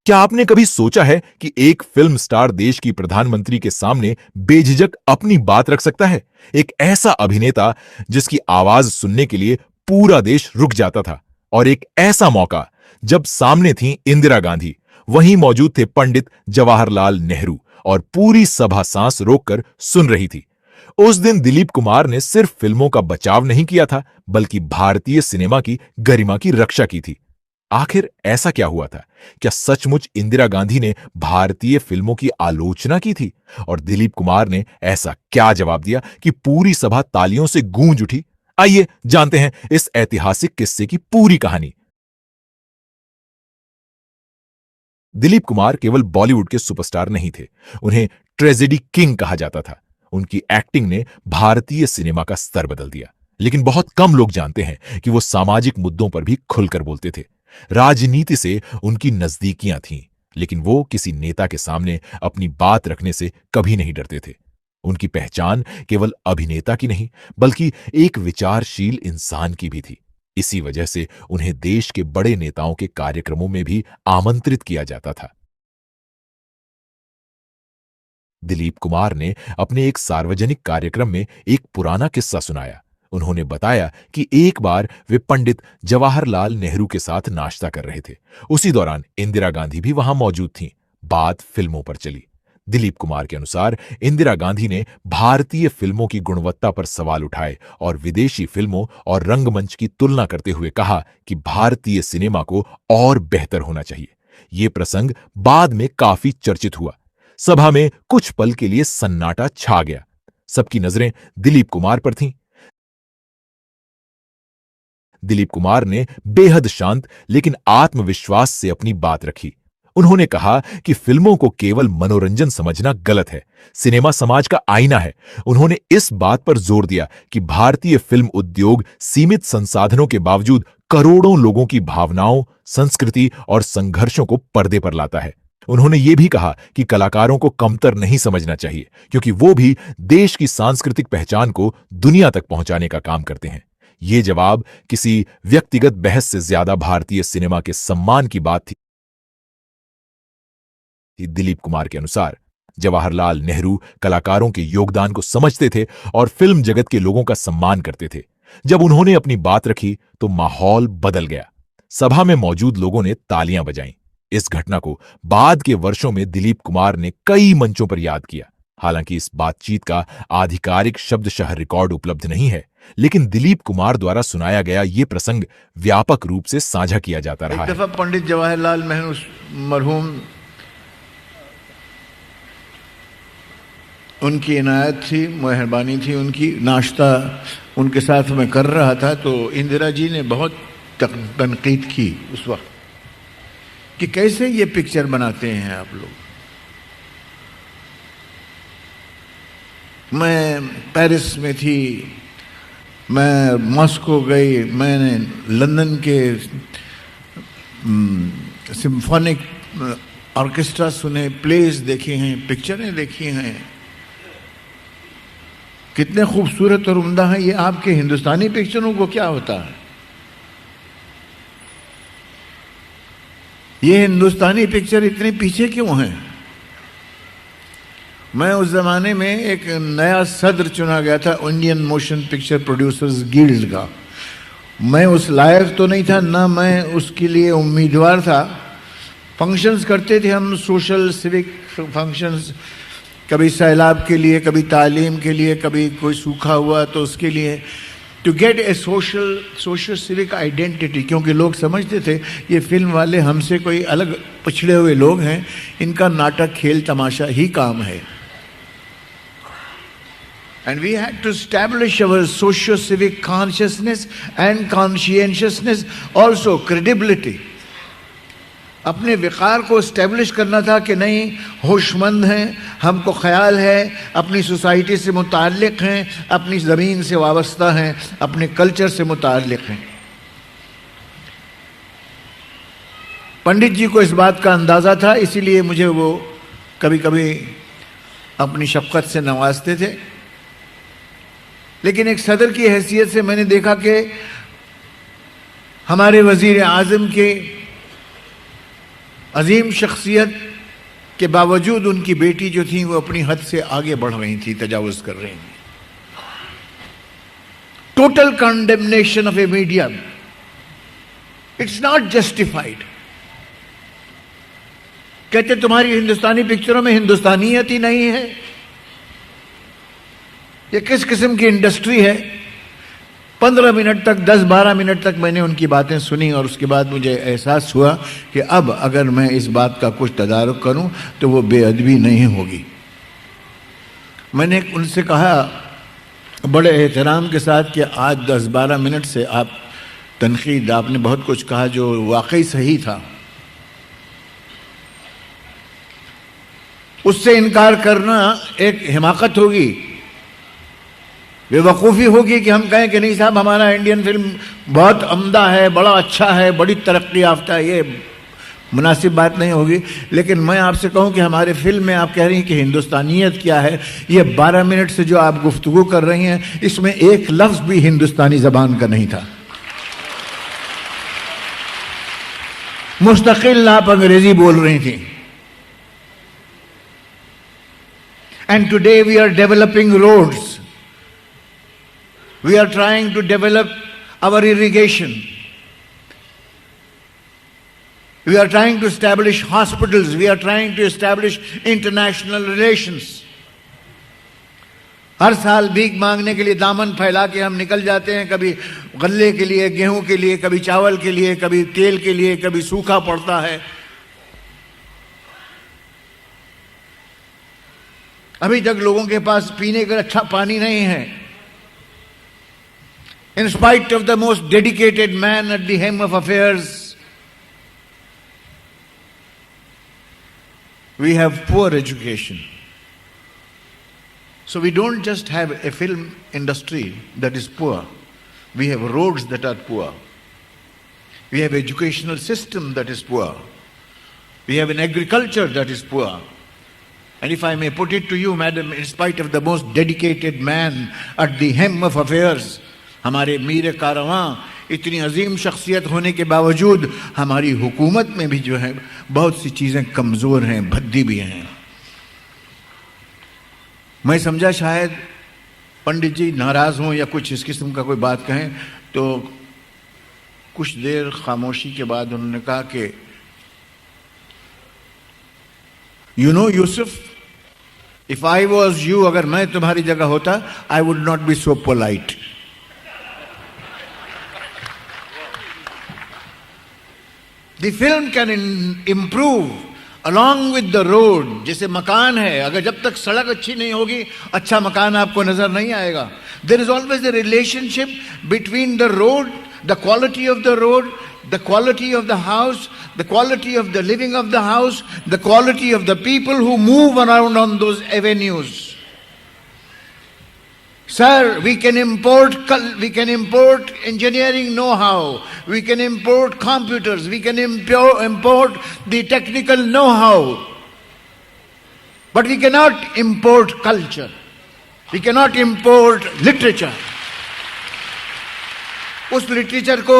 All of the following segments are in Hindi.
क्या आपने कभी सोचा है कि एक फिल्म स्टार देश की प्रधानमंत्री के सामने बेझिझक अपनी बात रख सकता है? एक ऐसा अभिनेता जिसकी आवाज सुनने के लिए पूरा देश रुक जाता था। और एक ऐसा मौका जब सामने थी इंदिरा गांधी, वहीं मौजूद थे पंडित जवाहरलाल नेहरू और पूरी सभा सांस रोककर सुन रही थी। उस दिन दिलीप कुमार ने सिर्फ फिल्मों का बचाव नहीं किया था, बल्कि भारतीय सिनेमा की गरिमा की रक्षा की थी। आखिर ऐसा क्या हुआ था? क्या सचमुच इंदिरा गांधी ने भारतीय फिल्मों की आलोचना की थी? और दिलीप कुमार ने ऐसा क्या जवाब दिया कि पूरी सभा तालियों से गूंज उठी? आइए जानते हैं इस ऐतिहासिक किस्से की पूरी कहानी। दिलीप कुमार केवल बॉलीवुड के सुपरस्टार नहीं थे, उन्हें ट्रेजेडी किंग कहा जाता था। उनकी एक्टिंग ने भारतीय सिनेमा का स्तर बदल दिया। लेकिन बहुत कम लोग जानते हैं कि वो सामाजिक मुद्दों पर भी खुलकर बोलते थे। राजनीति से उनकी नजदीकियां थीं, लेकिन वो किसी नेता के सामने अपनी बात रखने से कभी नहीं डरते थे। उनकी पहचान केवल अभिनेता की नहीं, बल्कि एक विचारशील इंसान की भी थी। इसी वजह से उन्हें देश के बड़े नेताओं के कार्यक्रमों में भी आमंत्रित किया जाता था। दिलीप कुमार ने अपने एक सार्वजनिक कार्यक्रम में एक पुराना किस्सा सुनाया। उन्होंने बताया कि एक बार वे पंडित जवाहरलाल नेहरू के साथ नाश्ता कर रहे थे। उसी दौरान इंदिरा गांधी भी वहां मौजूद थीं। बात फिल्मों पर चली। दिलीप कुमार के अनुसार इंदिरा गांधी ने भारतीय फिल्मों की गुणवत्ता पर सवाल उठाए और विदेशी फिल्मों और रंगमंच की तुलना करते हुए कहा कि भारतीय सिनेमा को और बेहतर होना चाहिए। यह प्रसंग बाद में काफी चर्चित हुआ। सभा में कुछ पल के लिए सन्नाटा छा गया। सबकी नजरें दिलीप कुमार पर थीं। दिलीप कुमार ने बेहद शांत लेकिन आत्मविश्वास से अपनी बात रखी। उन्होंने कहा कि फिल्मों को केवल मनोरंजन समझना गलत है। सिनेमा समाज का आईना है। उन्होंने इस बात पर जोर दिया कि भारतीय फिल्म उद्योग सीमित संसाधनों के बावजूद करोड़ों लोगों की भावनाओं, संस्कृति और संघर्षों को पर्दे पर लाता है। उन्होंने ये भी कहा कि कलाकारों को कमतर नहीं समझना चाहिए, क्योंकि वो भी देश की सांस्कृतिक पहचान को दुनिया तक पहुंचाने का काम करते हैं। ये जवाब किसी व्यक्तिगत बहस से ज्यादा भारतीय सिनेमा के सम्मान की बात थी। दिलीप कुमार के अनुसार जवाहरलाल नेहरू कलाकारों के योगदान को समझते थे और फिल्म जगत के लोगों का सम्मान करते थे। जब उन्होंने अपनी बात रखी तो माहौल बदल गया। सभा में मौजूद लोगों ने तालियां बजाईं। इस घटना को बाद के वर्षों में दिलीप कुमार ने कई मंचों पर याद किया। हालांकि इस बातचीत का आधिकारिक शब्दशः रिकॉर्ड उपलब्ध नहीं है, लेकिन दिलीप कुमार द्वारा सुनाया गया ये प्रसंग व्यापक रूप से साझा किया जाता रहा है। एक दफा पंडित जवाहरलाल नेहरू मरहूम, उनकी इनायत थी, मेहरबानी थी उनकी, नाश्ता उनके साथ मैं कर रहा था तो इंदिरा जी ने बहुत तनकीद की उस वक्त कि कैसे ये पिक्चर बनाते हैं आप लोग। मैं पेरिस में थी, मैं मॉस्को गई, मैंने लंदन के सिम्फोनिक ऑर्केस्ट्रा सुने, प्लेस देखे हैं, पिक्चरें देखी हैं। कितने खूबसूरत और उम्दा है। ये आपके हिंदुस्तानी पिक्चरों को क्या होता है? ये हिंदुस्तानी पिक्चर इतने पीछे क्यों हैं? मैं उस जमाने में एक नया सदर चुना गया था Indian motion picture producers guild का। मैं उस लायक तो नहीं था, ना मैं उसके लिए उम्मीदवार था। फंक्शंस करते थे हम, सोशल सिविक फंक्शंस, कभी सैलाब के लिए, कभी तालीम के लिए, कभी कोई सूखा हुआ तो उसके लिए, to get a social civic identity. क्योंकि लोग समझते थे ये फिल्म वाले हमसे कोई अलग पिछड़े हुए लोग हैं, इनका नाटक खेल तमाशा ही काम है। And we had to establish our socio-civic consciousness and conscientiousness, also credibility. अपने विकार को एस्टेब्लिश करना था कि नहीं, होशमंद हैं, हमको ख्याल है, अपनी सोसाइटी से मुताल्लिक़ हैं, अपनी ज़मीन से वाबस्ता हैं, अपने कल्चर से मुताल्लिक़ हैं। पंडित जी को इस बात का अंदाज़ा था, इसीलिए मुझे वो कभी कभी अपनी शफ़क़त से नवाजते थे। लेकिन एक सदर की हैसियत से मैंने देखा कि हमारे वज़ीर आज़म के अजीम शख्सियत के बावजूद उनकी बेटी जो थी वो अपनी हद से आगे बढ़ रही थी, तजावुज कर रही थी। Total condemnation of A media, it's not justified. कहते तुम्हारी हिंदुस्तानी पिक्चरों में हिंदुस्तानियत ही नहीं है। ये किस किस्म की इंडस्ट्री है? 15 मिनट तक, 10-12 मिनट तक मैंने उनकी बातें सुनी और उसके बाद मुझे एहसास हुआ कि अब अगर मैं इस बात का कुछ तदारुक करूं तो वो बेअदबी नहीं होगी। मैंने उनसे कहा बड़े एहतराम के साथ कि आज 10-12 मिनट से आप तनकीद, आपने बहुत कुछ कहा जो वाकई सही था, उससे इनकार करना एक हिमाकत होगी, बेवकूफ़ी होगी कि हम कहें कि नहीं साहब हमारा इंडियन फिल्म बहुत अमदा है, बड़ा अच्छा है, बड़ी तरक्की याफ्ता है। ये मुनासिब बात नहीं होगी। लेकिन मैं आपसे कहूं कि हमारे फिल्म में आप कह रही हैं कि हिंदुस्तानियत क्या है, ये 12 मिनट से जो आप गुफ्तगू कर रही हैं इसमें एक लफ्ज़ भी हिंदुस्तानी ज़बान का नहीं था। मुस्तकिल आप अंग्रेजी बोल रही थी। And today we are developing roads, we are trying to develop our irrigation, we are trying to establish hospitals, we are trying to establish international relations। हर साल भीख मांगने के लिए दामन फैला के हम निकल जाते हैं, कभी गल्ले के लिए, गेहूं के लिए, कभी चावल के लिए, कभी तेल के लिए, कभी सूखा पड़ता है। अभी तक लोगों के पास पीने का अच्छा पानी नहीं है। In spite of the most dedicated man at the helm of affairs, we have poor education. So we don't just have a film industry that is poor. We have roads that are poor. We have educational system that is poor. We have an agriculture that is poor. And if I may put it to you, madam, in spite of the most dedicated man at the helm of affairs, हमारे मीर कारवां इतनी अजीम शख्सियत होने के बावजूद हमारी हुकूमत में भी जो है बहुत सी चीज़ें कमज़ोर हैं, भद्दी भी हैं। मैं समझा शायद पंडित जी नाराज़ हों या कुछ इस किस्म का कोई बात कहें, तो कुछ देर खामोशी के बाद उन्होंने कहा कि you know Yusuf, if I was you, अगर मैं तुम्हारी जगह होता, I would not be so polite. The film can improve along with the road। जैसे मकान है, अगर जब तक सड़क अच्छी नहीं होगी अच्छा मकान आपको नजर नहीं आएगा। There is always a relationship between the road, the quality of the road, the quality of the house, the quality of the living of the house, the quality of the people who move around on those avenues। Sir, we can import engineering know-how, we can import computers, we can import the technical know-how, but we cannot import culture, we cannot import literature। उस लिटरेचर को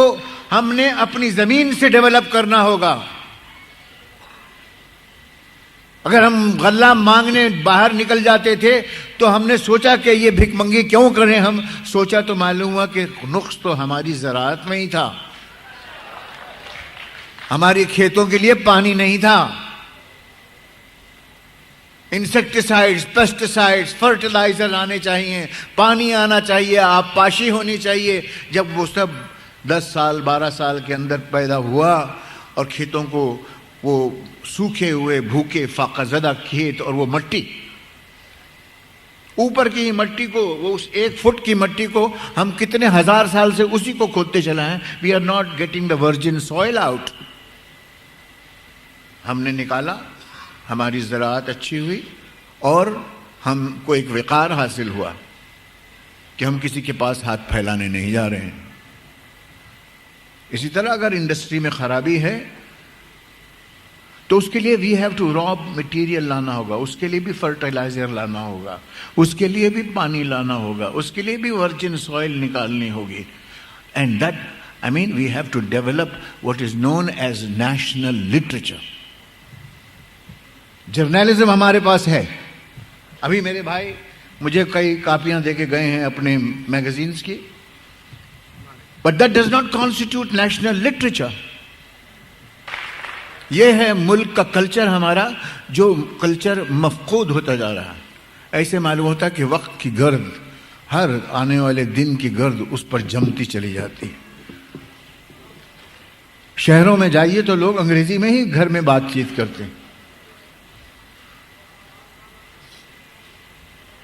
हमने अपनी जमीन से डेवलप करना होगा। अगर हम गल्ला मांगने बाहर निकल जाते थे तो हमने सोचा कि ये भिखमंगी क्यों करें, हम सोचा तो मालूम हुआ कि नुक्स तो हमारी ज़राअत में ही था, हमारे खेतों के लिए पानी नहीं था। इंसेक्टिसाइड्स, पेस्टिसाइड्स, फर्टिलाइजर आने चाहिए, पानी आना चाहिए, आबपाशी होनी चाहिए। जब वो सब 10 साल 12 साल के अंदर पैदा हुआ और खेतों को वो सूखे हुए भूखे फाकाज़दा खेत और वो मट्टी, ऊपर की मट्टी को, वो उस 1 फुट की मट्टी को हम कितने हजार साल से उसी को खोदते चला है। We are not getting the virgin soil out. हमने निकाला, हमारी ज़राअत अच्छी हुई और हमको एक वक़ार हासिल हुआ कि हम किसी के पास हाथ फैलाने नहीं जा रहे हैं। इसी तरह अगर इंडस्ट्री में खराबी है तो उसके लिए we have to raw material लाना होगा, उसके लिए भी फर्टिलाइजर लाना होगा, उसके लिए भी पानी लाना होगा, उसके लिए भी वर्जिन सॉइल निकालनी होगी। And that, I mean, we have to develop what is known as national literature। Journalism हमारे पास है। अभी मेरे भाई मुझे कई कापियां देके गए हैं अपने मैगजीन्स की, but that does not constitute national literature. ये है मुल्क का कल्चर हमारा, जो कल्चर मफकूद होता जा रहा है। ऐसे मालूम होता है कि वक्त की गर्द, हर आने वाले दिन की गर्द उस पर जमती चली जाती है। शहरों में जाइए तो लोग अंग्रेजी में ही घर में बातचीत करते हैं।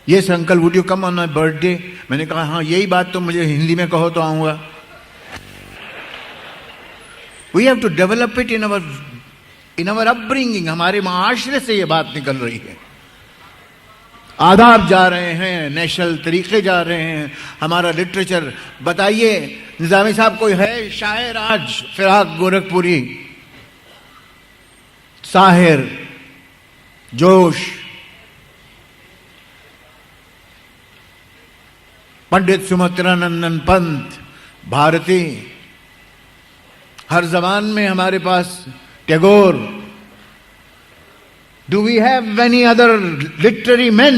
Yes uncle would you come on my birthday, मैंने कहा हाँ यही बात तो मुझे हिंदी में कहो तो आऊंगा। We have to develop it in our upbringing. हमारे माशरे से ये बात निकल रही है। आदाब जा रहे हैं, नेशनल तरीके जा रहे हैं, हमारा लिटरेचर। बताइए निजामी साहब कोई है शायर आज फिराक गोरखपुरी, साहिर, जोश, पंडित सुमित्रानंदन पंत, भारती, हर जबान में हमारे पास Tagore. Do we have any other literary men?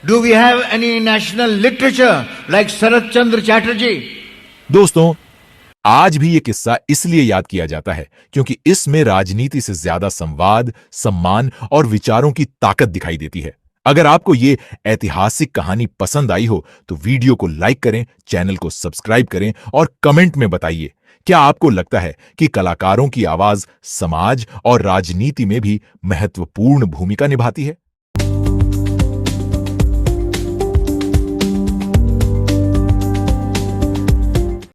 Do we have any national literature like Sarath Chandra Chatterjee? दोस्तों, आज भी ये किस्सा इसलिए याद किया जाता है क्योंकि इसमें राजनीति से ज्यादा संवाद, सम्मान और विचारों की ताकत दिखाई देती है। अगर आपको ये ऐतिहासिक कहानी पसंद आई हो तो वीडियो को लाइक करें, चैनल को सब्सक्राइब करें और कमेंट में बताइए, क्या आपको लगता है कि कलाकारों की आवाज समाज और राजनीति में भी महत्वपूर्ण भूमिका निभाती है?